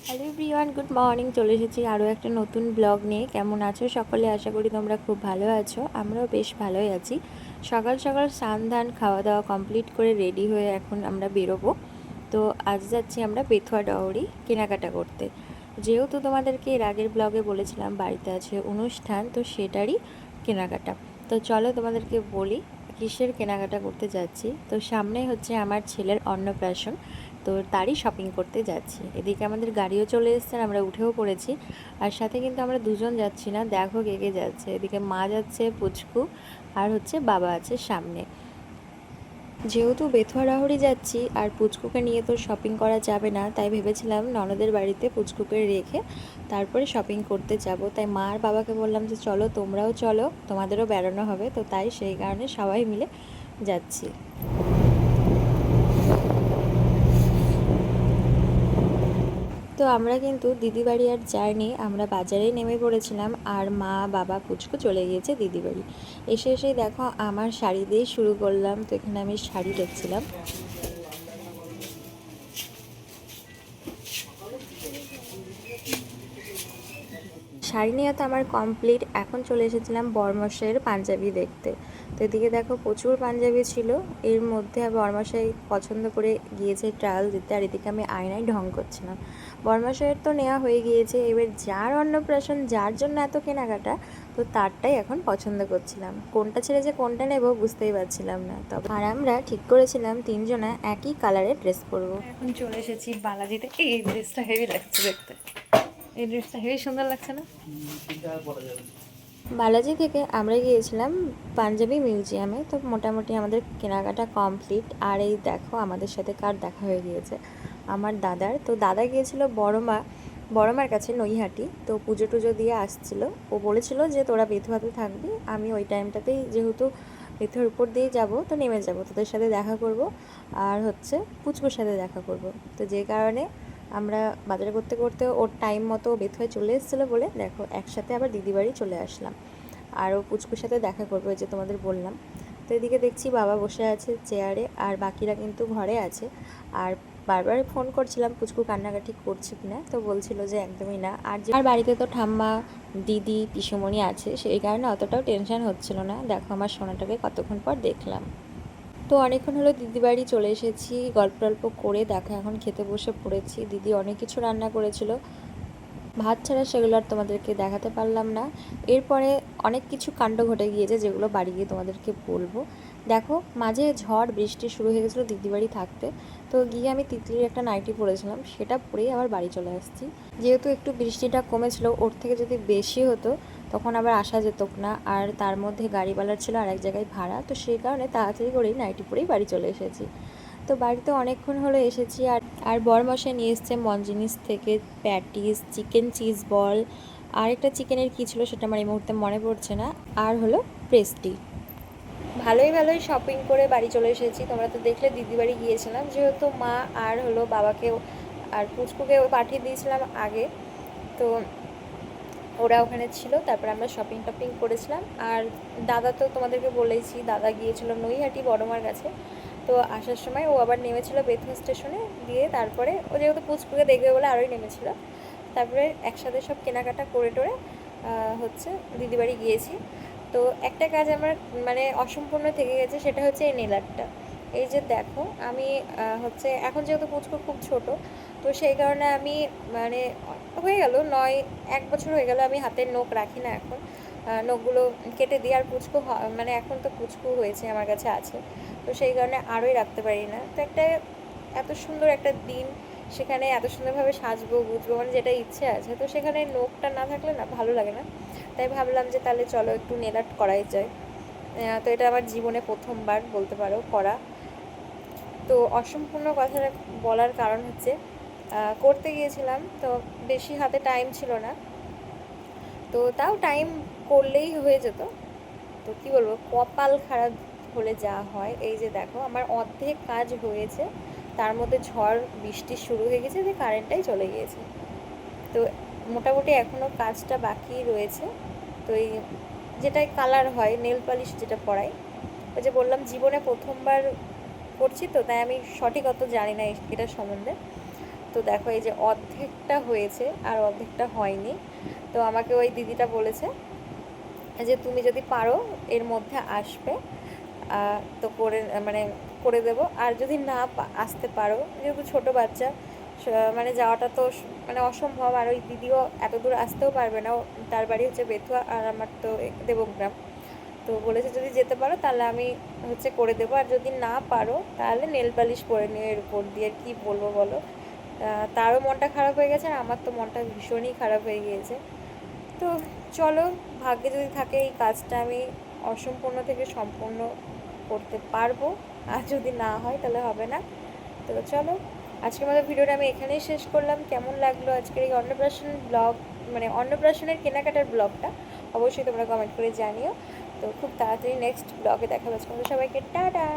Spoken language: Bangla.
Hello everyone, good morning. চলে এসেছি আরও একটা নতুন ব্লগ নিয়ে। কেমন আছো সকলে? আশা করি তোমরা খুব ভালো আছো। আমরাও বেশ ভালোই আছি। সকাল সকাল স্নান ধান খাওয়া দাওয়া কমপ্লিট করে রেডি হয়ে এখন আমরা বেরোবো। তো আজ যাচ্ছি আমরা বেথুয়া ডাওরি কেনাকাটা করতে। যেহেতু তোমাদেরকে এর আগের ব্লগে বলেছিলাম বাড়িতে আছে অনুষ্ঠান, তো সেটারই কেনাকাটা। তো চলো তোমাদেরকে বলি কিসের কেনাকাটা করতে যাচ্ছি। তো সামনে হচ্ছে আমার ছেলের অন্নপ্রাশন, তো তারই শপিং করতে যাচ্ছি। এদিকে আমাদের গাড়িও চলে এসছে, আমরা উঠেও পড়েছি। আর সাথে কিন্তু আমরা দুজন যাচ্ছি না, দেখো কে কে যাচ্ছে। এদিকে মা যাচ্ছে, পুচকু, আর হচ্ছে বাবা আছে সামনে। যেহেতু বেথুয়া ডাহরি যাচ্ছি আর পুচকুকে নিয়ে তো শপিং করা যাবে না, তাই ভেবেছিলাম ননদের বাড়িতে পুচকুকে রেখে তারপরে শপিং করতে যাব। তাই মা আর বাবাকে বললাম যে চলো তোমরাও চলো, তোমাদেরও বেড়ানো হবে। তো তাই সেই কারণে সবাই মিলে যাচ্ছি। তো আমরা কিন্তু দিদি বাড়ি আর যাইনি, আমরা বাজারেই নেমে পড়েছিলাম। আর মা বাবা পুচকু চলে গিয়েছে দিদি বাড়ি। এসেই দেখো আমার শাড়ি দিয়েই শুরু করলাম। তো এখানে আমি শাড়ি দেখছিলাম। শাড়ি নিয়ে তো আমার কমপ্লিট। এখন চলে এসেছিলাম বরমশাইয়ের পাঞ্জাবি দেখতে। তো এদিকে দেখো প্রচুর পাঞ্জাবি ছিল। এর মধ্যে বরমশাই পছন্দ করে গিয়েছে ট্রায়াল দিতে, আর এদিকে আমি আয়নায় ঢং করছিলাম। বরমশাইয়ের তো নেওয়া হয়ে গিয়েছে, এবার যার অন্নপ্রাশন, যার জন্য এত কেনাকাটা, তো তারটাই এখন পছন্দ করছিলাম। কোনটা ছেড়ে যে কোনটা নেব বুঝতেই পারছিলাম না। তবে আর আমরা ঠিক করেছিলাম তিনজনা একই কালারের ড্রেস পরবো। এখন চলে এসেছি বালাজিতে। এই ড্রেসটা হেভি লাগছে দেখতে, এই ড্রেসটা হেভি সুন্দর লাগছে না? বালাজি থেকে আমরা গিয়েছিলাম পাঞ্জাবি মিউজিয়ামে। তো মোটামুটি আমাদের কেনাকাটা কমপ্লিট। আর এই দেখো আমাদের সাথে কার দেখা হয়ে গিয়েছে, আমার দাদার। তো দাদা গিয়েছিল বড়মার কাছে নৈহাটি। তো পুজো টুজো দিয়ে আসছিল। ও বলেছিল যে তোরা বেথুয়াতে থাকবি, আমি ওই টাইমটাতেই যেহেতু বেথুয়ার উপর দিয়ে যাব, তো নেমে যাব, তোদের সাথে দেখা করব আর হচ্ছে পুচকুর সাথে দেখা করব। তো যে কারণে আমরা বাজার করতে করতে ওর টাইম মতো বেথুয়ায় চলে এসেছিলো বলে দেখো একসাথে আবার দিদি বাড়ি চলে আসলাম। আর ও পুচকুর সাথে দেখা করবো, যে তোমাদের বললাম। তো এদিকে দেখছি বাবা বসে আছে চেয়ারে, আর বাকিরা কিন্তু ঘরে আছে। আর বারবার ফোন করছিলাম পুচকু কান্নাকাটি করছে কিনা, তো বলছিল যে একদমই না। আর বাড়িতে তো ঠাম্মা, দিদি, পিসুমণি আছে, সেই কারণে অতটাও টেনশন হচ্ছিল না। দেখো আমার সোনাটাকে কতক্ষণ পর দেখলাম। তো অনেকক্ষণ হলো দিদি বাড়ি চলে এসেছি, গল্প টল্প করে দেখো এখন খেতে বসে পড়েছি। দিদি অনেক কিছু রান্না করেছিল, ভাত ছাড়া সেগুলো আর তোমাদেরকে দেখাতে পারলাম না। এরপরে অনেক কিছু কাণ্ড ঘটে গিয়েছে, যেগুলো বাড়ি গিয়ে তোমাদেরকে বলবো। দেখো মাঝে ঝড় বৃষ্টি শুরু হয়ে গেছিলো দিদি বাড়ি থাকতে। তো গিয়ে আমি তিতলির একটা নাইটি পরেছিলাম, সেটা পরেই আবার বাড়ি চলে আসছি। যেহেতু একটু বৃষ্টিটা কমেছিল, ওর থেকে যদি বেশি হতো তখন আবার আসা যেত না। আর তার মধ্যে গাড়িওয়ালার ছিল আর এক জায়গায় ভাড়া, তো সেই কারণে তাড়াতাড়ি করেই নাইটি পরেই বাড়ি চলে এসেছি। তো বাড়িতে অনেকক্ষণ হলো এসেছি। আর বরমশাই নিয়ে এসছে মনজিনিস থেকে প্যাটিস, চিকেন চিজ বল, আর একটা চিকেনের কী ছিল সেটা আমার এই মুহূর্তে মনে পড়ছে না, আর হলো পেস্টি। ভালোই ভালোই শপিং করে বাড়ি চলে এসেছি। তোমরা তো দেখলে দিদি বাড়ি গিয়েছিলাম, যেহেতু মা আর হলো বাবাকেও আর পুচকুকেও পাঠিয়ে দিয়েছিলাম আগে। তো ওরা ওখানে ছিল, তারপর আমরা শপিং টপিং করেছিলাম। আর দাদা তো তোমাদেরকে বলেইছি, দাদা গিয়েছিল নৈহাটি বড়মার কাছে। তো আসার সময় ও আবার নেমেছিল বেথুয়া স্টেশনে, দিয়ে তারপরে ও যেহেতু পুচকুকে দেখবে বলে আরোই নেমেছিল। তারপরে একসাথে সব কেনাকাটা করে টোরে হচ্ছে দিদিবাড়ি গিয়েছি। তো একটা কাজ আমার মানে অসম্পূর্ণ থেকে গেছে, সেটা হচ্ছে এই নেল আর্টটা। এই যে দেখো আমি হচ্ছে এখন যেহেতু পুচকু খুব ছোট, তো সেই কারণে আমি মানে হয়ে গেল 1 বছর হয়ে গেল আমি হাতের নখ রাখি না এখন। নখগুলো কেটে দিই। আর পুচকু মানে এখন তো পুচকু হয়েছে আমার কাছে আছে, তো সেই কারণে আরোই রাখতে পারি না। তো একটা এত সুন্দর একটা দিন, সেখানে এত সুন্দরভাবে সাজবো গুজবো, মানে যেটা ইচ্ছে আছে, তো সেখানে নখটা না থাকলে না ভালো লাগে না। তাই ভাবলাম যে তাহলে চলো একটু নেল আর্ট করাই যায়। তো এটা আমার জীবনে প্রথমবার বলতে পারো করা। তো অসম্পূর্ণ কথাটা বলার কারণ হচ্ছে করতে গিয়েছিলাম, তো বেশি হাতে টাইম ছিল না, তো তাও টাইম করলেই হয়ে যেত। তো কী বলবো, কপাল খারাপ হলে যা হয়। এই যে দেখো আমার অর্ধেক কাজ হয়েছে, তার মধ্যে ঝড় বৃষ্টি শুরু হয়ে গেছে, যে কারেন্টটাই চলে গিয়েছে। তো মোটামুটি এখনও কাজটা বাকি রয়েছে। তো এই যেটাই কালার হয় নেল পালিশ যেটা পরাই, ওই যে বললাম জীবনে প্রথমবার করছি, তো তাই আমি সঠিক অত জানি না এটার সম্বন্ধে। তো দেখো এই যে অর্ধেকটা হয়েছে আর অর্ধেকটা হয়নি। তো আমাকে ওই দিদিটা বলেছে যে তুমি যদি পারো এর মধ্যে আসবে, তো করে মানে করে দেবো। আর যদি না আসতে পারো, যেহেতু ছোটো বাচ্চা, মানে যাওয়াটা তো মানে অসম্ভব, আর ওই দিদিও এত দূর আসতেও পারবে না, তার বাড়ি হচ্ছে বেথুয়া আর আমার তো দেবগ্রাম। তো বলেছে যদি যেতে পারো তাহলে আমি হচ্ছে করে দেবো, আর যদি না পারো তাহলে নেল পালিশ করে নিও এর উপর দিয়ে। কী বলবো বলো, তারও মনটা খারাপ হয়ে গেছে আর আমার তো মনটা ভীষণই খারাপ হয়ে গিয়েছে। তো চলো, ভাগ্যে যদি থাকে এই কাজটা আমি অসম্পূর্ণ থেকে সম্পূর্ণ করতে পারবো, আর যদি না হয় তাহলে হবে না। তো চলো, আজকের মতো ভিডিওটা আমি এখানেই শেষ করলাম। কেমন লাগলো আজকের এই অন্নপ্রাশন ব্লগ, মানে অন্নপ্রাশনের কেনাকাটার ব্লগটা, অবশ্যই তোমরা কমেন্ট করে জানিও। তো খুব তাড়াতাড়ি নেক্সট ব্লগে দেখা হচ্ছে। সবাইকে টাটা।